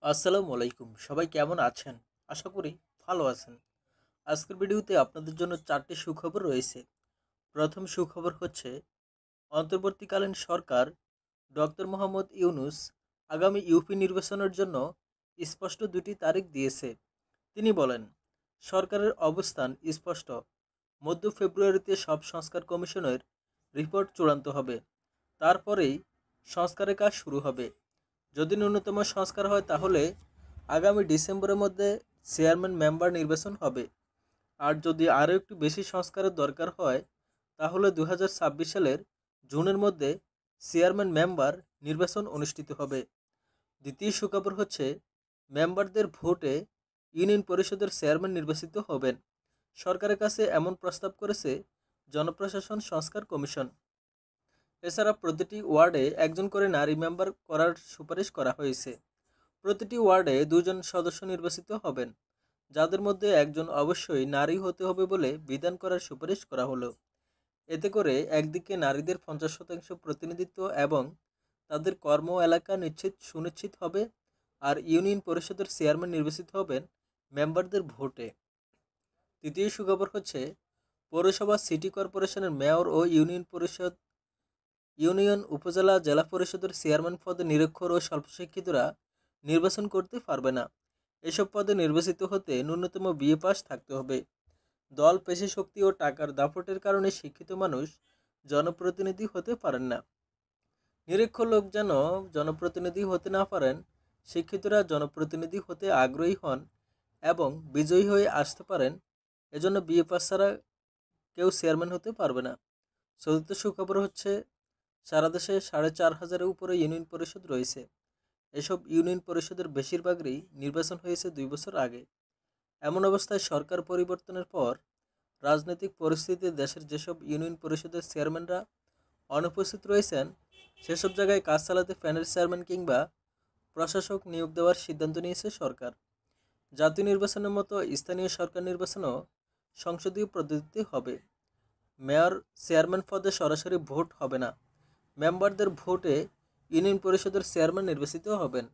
আসসালামু আলাইকুম। সবাই কেমন আছেন? আশা করি ভালো আছেন। আজকের ভিডিওতে আপনাদের জন্য ৪টি সুখবর রয়েছে। প্রথম সুখবর হচ্ছে অন্তর্বর্তীকালীন সরকার ডক্টর মোহাম্মদ ইউনূস আগামী ইউপি নির্বাচনের জন্য স্পষ্ট ২টি তারিখ দিয়েছে। তিনি বলেন, সরকারের অবস্থান স্পষ্ট। মধ্য ফেব্রুয়ারিতে সব সংস্কার কমিশনের রিপোর্ট চূড়ান্ত হবে। তারপরেই সংস্কারের কাজ শুরু হবে। যদি ন্যূনতম সংস্কার হয় তাহলে আগামী ডিসেম্বরের মধ্যে চেয়ারম্যান মেম্বার নির্বাচন হবে। আর যদি আরও একটু বেশি সংস্কারের দরকার হয় তাহলে 2026 সালের জুনের মধ্যে চেয়ারম্যান মেম্বার নির্বাচন অনুষ্ঠিত হবে। দ্বিতীয় সুখবর হচ্ছে মেম্বারদের ভোটে ইউনিয়ন পরিষদের চেয়ারম্যান নির্বাচিত হবেন। সরকারের কাছে এমন প্রস্তাব করেছে জনপ্রশাসন সংস্কার কমিশন। এছাড়া প্রতিটি ওয়ার্ডে একজন করে নারী মেম্বার করার সুপারিশ করা হয়েছে। প্রতিটি ওয়ার্ডে 2 জন সদস্য নির্বাচিত হবেন, যাদের মধ্যে একজন অবশ্যই নারী হতে হবে বলে বিধান করার সুপারিশ করা হলো। এতে করে একদিকে নারীদের 50% প্রতিনিধিত্ব এবং তাদের কর্ম এলাকা সুনিশ্চিত হবে, আর ইউনিয়ন পরিষদের চেয়ারম্যান নির্বাচিত হবেন মেম্বারদের ভোটে। তৃতীয় সুখবর হচ্ছে পৌরসভা, সিটি কর্পোরেশনের মেয়র ও ইউনিয়ন, উপজেলা, জেলা পরিষদের চেয়ারম্যান পদে নিরক্ষর ও স্বল্পশিক্ষিতরা নির্বাচন করতে পারবে না। এসব পদে নির্বাচিত হতে ন্যূনতম বিএ পাস থাকতে হবে। দল, পেশি শক্তি ও টাকার দাপটের কারণে শিক্ষিত মানুষ জনপ্রতিনিধি হতে পারেন না। নিরক্ষর লোক যেন জনপ্রতিনিধি হতে না পারেন, শিক্ষিতরা জনপ্রতিনিধি হতে আগ্রহী হন এবং বিজয়ী হয়ে আসতে পারেন, এজন্য বিএ পাস ছাড়া কেউ চেয়ারম্যান হতে পারবে না। চতুর্থ সুখবর হচ্ছে সারা দেশে 4,500-এর উপরে ইউনিয়ন পরিষদ রয়েছে। এসব ইউনিয়ন পরিষদের বেশিরভাগই নির্বাচন হয়েছে 2 বছর আগে। এমন অবস্থায় সরকার পরিবর্তনের পর রাজনৈতিক পরিস্থিতিতে দেশের যেসব ইউনিয়ন পরিষদের চেয়ারম্যানরা অনুপস্থিত রয়েছেন, সেসব জায়গায় কাজ চালাতে প্যানেল চেয়ারম্যান কিংবা প্রশাসক নিয়োগ দেওয়ার সিদ্ধান্ত নিয়েছে সরকার। জাতীয় নির্বাচনের মতো স্থানীয় সরকার নির্বাচনও সংসদীয় পদ্ধতিতে হবে। মেয়র, চেয়ারম্যান পদে সরাসরি ভোট হবে না। মেম্বারদের ভোটে ইউনিয়ন পরিষদের চেয়ারম্যান নির্বাচিত হবেন।